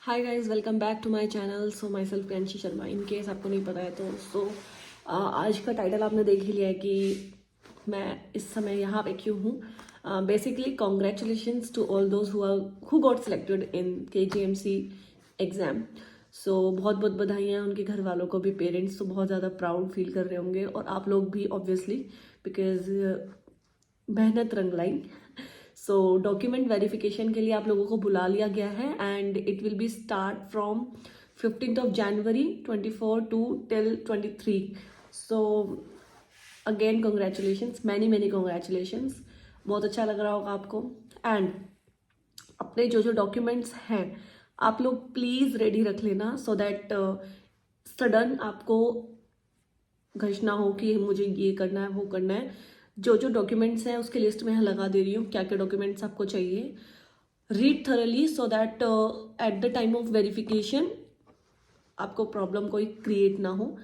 Hi guys, welcome back to my channel. So myself Priyanshi Sharma. In case आपको नहीं पता है तो आज का टाइटल आपने देख ही लिया है कि मैं इस समय यहाँ पे क्यों हूँ। Basically congratulations to all those who got selected in KGMC exam. So बहुत बहुत बधाइयाँ उनके घर वालों को भी। पेरेंट्स तो बहुत ज़्यादा प्राउड फील कर रहे होंगे और आप लोग भी ऑब्वियसली, बिकॉज मेहनत रंग लाई। सो डॉक्यूमेंट वेरिफिकेशन के लिए आप लोगों को बुला लिया गया है and it will be start from 15th January 24 to till 23। So again congratulations, many many congratulations. बहुत अच्छा लग रहा होगा आपको। एंड अपने जो जो डॉक्यूमेंट्स हैं आप लोग प्लीज़ रेडी रख लेना, सो दैट सडन आपको घोषणा हो कि मुझे ये करना है वो करना है। जो जो डॉक्यूमेंट्स हैं उसकी लिस्ट में लगा दे रही हूँ, क्या क्या डॉक्यूमेंट्स आपको चाहिए। Read thoroughly so that at the time of verification आपको प्रॉब्लम कोई क्रिएट ना हो,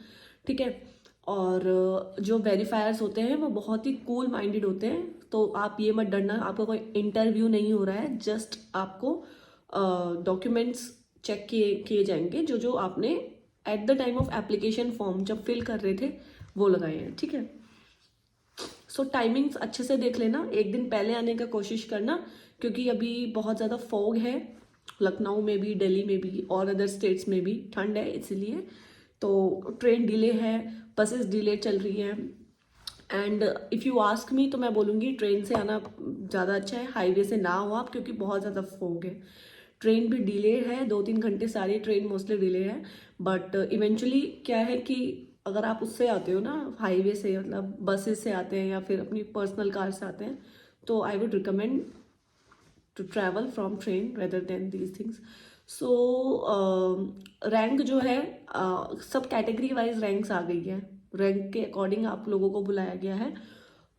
ठीक है। और जो वेरीफायर्स होते हैं वो बहुत ही कूल माइंडेड होते हैं, तो आप ये मत डरना, आपका कोई इंटरव्यू नहीं हो रहा है। जस्ट आपको डॉक्यूमेंट्स चेक किए किए जाएंगे जो जो आपने at the time of application form जब फिल कर रहे थे वो लगाए हैं, ठीक है। सो टाइमिंग्स अच्छे से देख लेना, एक दिन पहले आने का कोशिश करना, क्योंकि अभी बहुत ज़्यादा फॉग है लखनऊ में भी, दिल्ली में भी और अदर स्टेट्स में भी ठंड है, इसलिए तो ट्रेन डिले है, बसेस डिले चल रही हैं। And if you ask me तो मैं बोलूँगी ट्रेन से आना ज़्यादा अच्छा है, हाईवे से ना हो आप, क्योंकि बहुत ज़्यादा फॉग है। ट्रेन भी डिले है, 2-3 घंटे सारी ट्रेन मोस्टली डिले है। बट इवेंचुअली क्या है कि अगर आप उससे आते हो ना, हाईवे से, मतलब बसेस से आते हैं या फिर अपनी पर्सनल कार से आते हैं, तो I would recommend to travel from train rather than these things. So rank जो है, सब कैटेगरी वाइज रैंक्स आ गई है, रैंक के अकॉर्डिंग आप लोगों को बुलाया गया है।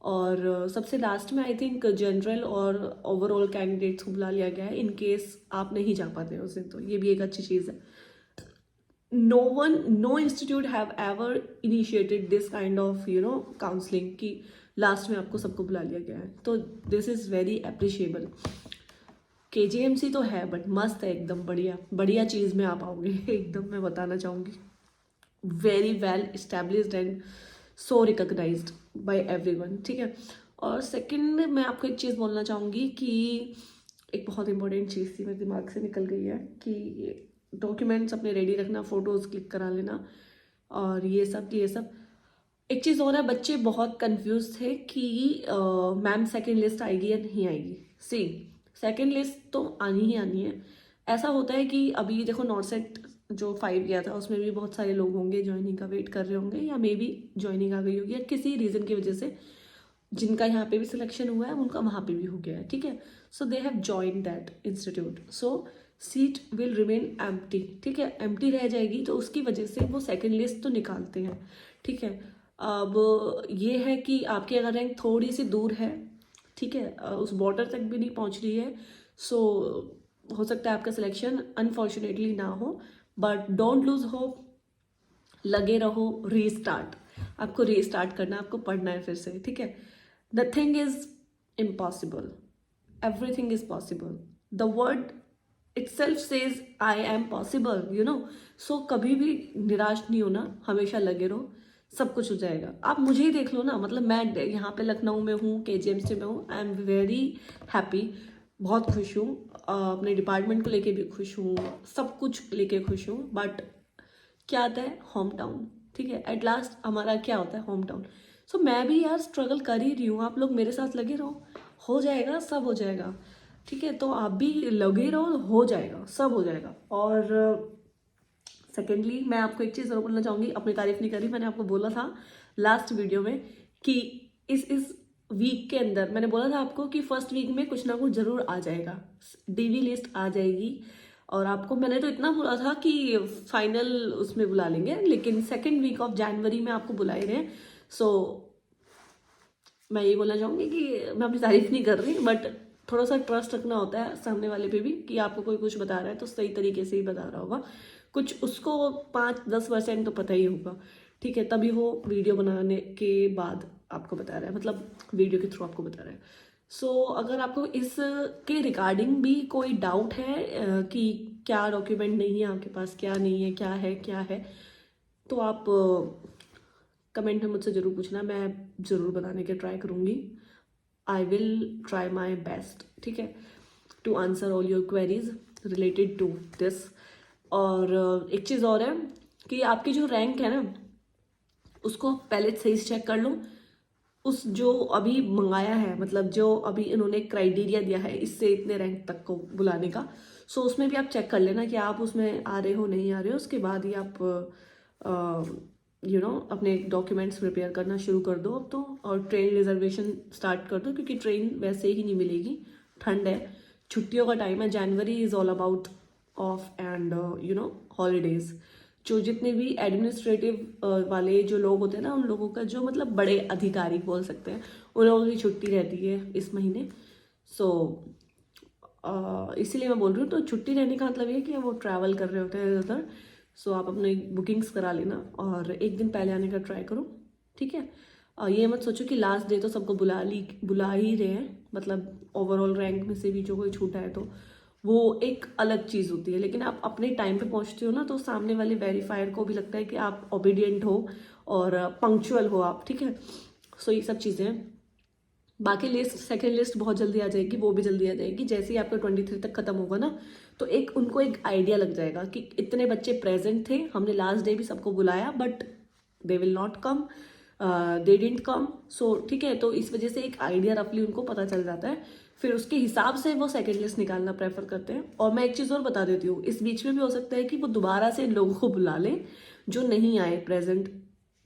और सबसे लास्ट में आई थिंक जनरल और ओवरऑल कैंडिडेट्स को बुला लिया गया है, इन केस आप नहीं जा पाते हो उस दिन, तो ये भी एक अच्छी चीज़ है। No institute have ever initiated this kind of counselling कि लास्ट में आपको सबको बुला लिया गया है, तो this is very appreciable. KGMC तो है बट मस्त है, एकदम बढ़िया बढ़िया चीज़ में आप आओगे एकदम, मैं बताना चाहूँगी very well established and so recognised by everyone, ठीक है। और सेकंड मैं आपको एक चीज़ बोलना चाहूँगी कि एक बहुत इंपॉर्टेंट चीज़ थी, मेरे दिमाग से निकल गई है, कि डॉक्यूमेंट्स अपने रेडी रखना, फ़ोटोज़ क्लिक करा लेना और ये सब। एक चीज़ और है, बच्चे बहुत कंफ्यूज थे कि मैम सेकंड लिस्ट आएगी या नहीं आएगी। सी, सेकंड लिस्ट तो आनी ही आनी है। ऐसा होता है कि अभी देखो नॉट सेट जो 5 गया था उसमें भी बहुत सारे लोग होंगे ज्वाइनिंग का वेट कर रहे होंगे, या मे बी ज्वाइनिंग आ गई होगी, या किसी रीज़न की वजह से जिनका यहाँ पे भी सिलेक्शन हुआ है उनका वहाँ पे भी हो गया है, ठीक है। So they have join that institute, so seat will remain empty, ठीक है, एम्प्टी रह जाएगी, तो उसकी वजह से वो सेकेंड लिस्ट तो निकालते हैं, ठीक है। अब ये है कि आपकी अगर रैंक थोड़ी सी दूर है, ठीक है, उस बॉर्डर तक भी नहीं पहुंच रही है, सो हो सकता है आपका सिलेक्शन अनफॉर्चुनेटली ना हो, बट डोंट लूज होप, लगे रहो, रीस्टार्ट, आपको रीस्टार्ट करना है, आपको पढ़ना है फिर से, ठीक है। Nothing is impossible, everything is possible, the word itself says I am possible, so कभी भी निराश नहीं होना, हमेशा लगे रहो, सब कुछ हो जाएगा। आप मुझे ही देख लो ना, मतलब मैं यहाँ पे लखनऊ में हूँ, KGMC में हूँ, आई एम वेरी हैप्पी, बहुत खुश हूँ, अपने डिपार्टमेंट को लेके भी खुश हूँ, सब कुछ लेके खुश हूँ। बट क्या आता है, होम टाउन, ठीक है, एट लास्ट हमारा क्या होता है, होम टाउन। सो मैं भी यार स्ट्रगल कर ही रही हूँ, आप लोग मेरे साथ लगे रहो, हो जाएगा, सब हो जाएगा, ठीक है। तो आप भी लगे रहो, हो जाएगा, सब हो जाएगा। और सेकेंडली मैं आपको एक चीज़ और बोलना चाहूँगी, अपनी तारीफ नहीं करी, मैंने आपको बोला था लास्ट वीडियो में कि इस वीक के अंदर मैंने बोला था आपको कि फर्स्ट वीक में कुछ ना कुछ ज़रूर आ जाएगा, DV लिस्ट आ जाएगी। और आपको मैंने तो इतना बोला था कि फाइनल उसमें बुला लेंगे, लेकिन सेकेंड वीक ऑफ जनवरी में आपको बुला ही रहे हैं। सो मैं ये बोलना चाहूँगी कि मैं अपनी तारीफ नहीं कर रही, बट थोड़ा सा ट्रस्ट रखना होता है सामने वाले पे भी, कि आपको कोई कुछ बता रहा है तो सही तरीके से ही बता रहा होगा, कुछ उसको 5-10% तो पता ही होगा, ठीक है, तभी वो वीडियो बनाने के बाद आपको बता रहा है, मतलब वीडियो के थ्रू आपको बता रहा है। सो अगर आपको इस के रिगार्डिंग भी कोई डाउट है कि क्या डॉक्यूमेंट नहीं है आपके पास, क्या नहीं है, क्या है, तो आप कमेंट में मुझसे ज़रूर पूछना, मैं ज़रूर बताने के ट्राई करूँगी। I will try my best, ठीक है, to answer all your queries related to this. और एक चीज़ और है कि आपकी जो रैंक है ना, उसको पहले सही से चेक कर लो। उस जो अभी मंगाया है, मतलब जो अभी इन्होंने क्राइटेरिया दिया है इससे इतने रैंक तक को बुलाने का, सो उसमें भी आप चेक कर लेना कि आप उसमें आ रहे हो नहीं आ रहे हो। उसके बाद ही आप अपने डॉक्यूमेंट्स प्रिपेयर करना शुरू कर दो अब तो, और ट्रेन रिजर्वेशन स्टार्ट कर दो, क्योंकि ट्रेन वैसे ही नहीं मिलेगी, ठंड है, छुट्टियों का टाइम है, जनवरी is all about of and holidays. जो जितने भी एडमिनिस्ट्रेटिव वाले जो लोग होते हैं ना, उन लोगों का जो मतलब बड़े अधिकारी बोल सकते हैं, उन लोगों की छुट्टी रहती है इस महीने। सो इसीलिए मैं बोल रही हूँ, तो छुट्टी रहने का मतलब ये कि वो ट्रैवल कर रहे होते हैं उधर। सो आप अपने बुकिंग्स करा लेना और एक दिन पहले आने का ट्राई करो, ठीक है। ये मत सोचो कि लास्ट डे तो सबको बुला ही रहे हैं, मतलब ओवरऑल रैंक में से भी जो कोई छूटा है तो वो एक अलग चीज़ होती है। लेकिन आप अपने टाइम पे पहुंचते हो ना, तो सामने वाले वेरीफायर को भी लगता है कि आप ओबीडियंट हो और पंक्चुअल हो आप, ठीक है। सो ये सब चीज़ें हैं। बाकी लिस्ट, सेकंड लिस्ट बहुत जल्दी आ जाएगी, वो भी जल्दी आ जाएगी। जैसे ही आपका 23 तक खत्म होगा ना, तो एक उनको एक आइडिया लग जाएगा कि इतने बच्चे प्रेजेंट थे, हमने लास्ट डे भी सबको बुलाया, but they will not come, they didn't come. So ठीक है, तो इस वजह से एक आइडिया रफली उनको पता चल जाता है, फिर उसके हिसाब से वो सेकंड लिस्ट निकालना प्रेफर करते हैं। और मैं एक चीज़ और बता देती हूँ, इस बीच में भी हो सकता है कि वो दोबारा से लोगों को बुला लें जो नहीं आए, प्रेजेंट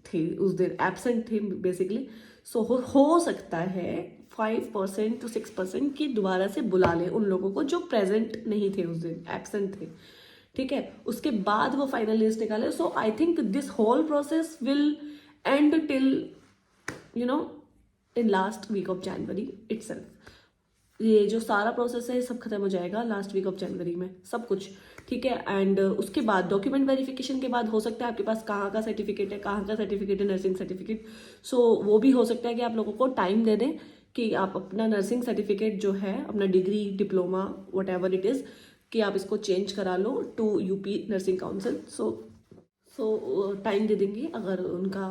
थे उस दिन, एब्सेंट थे बेसिकली। सो हो सकता है 5% to 6% की दोबारा से बुला ले उन लोगों को जो प्रेजेंट नहीं थे उस दिन, एब्सेंट थे, ठीक है। उसके बाद वो फाइनल लिस्ट निकाले। So I think this whole process will end till in last week of January itself. ये जो सारा प्रोसेस है सब खत्म हो जाएगा लास्ट वीक ऑफ जनवरी में, सब कुछ, ठीक है। एंड उसके बाद डॉक्यूमेंट वेरिफिकेशन के बाद हो सकता है आपके पास कहाँ का सर्टिफिकेट है, कहाँ का सर्टिफिकेट है, नर्सिंग सर्टिफिकेट। सो वो भी हो सकता है कि आप लोगों को टाइम दे दें कि आप अपना नर्सिंग सर्टिफिकेट जो है, अपना degree, diploma, whatever it is, कि आप इसको चेंज करा लो to UP nursing council. So time दे देंगे अगर उनका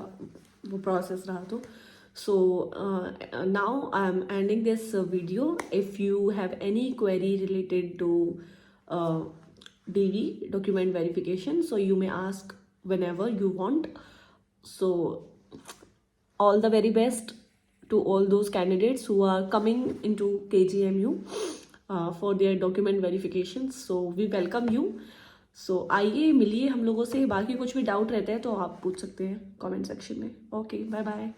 वो प्रोसेस रहा तो। So now I'm ending this video. If you have any query related to DV, document verification, so you may ask whenever you want. So all the very best to all those candidates who are coming into KGMU for their document verifications. So we welcome you. So आइए मिलिए हम लोगों से, बाकी कुछ भी doubt रहता है तो आप पूछ सकते हैं कमेंट सेक्शन में। Okay, bye bye.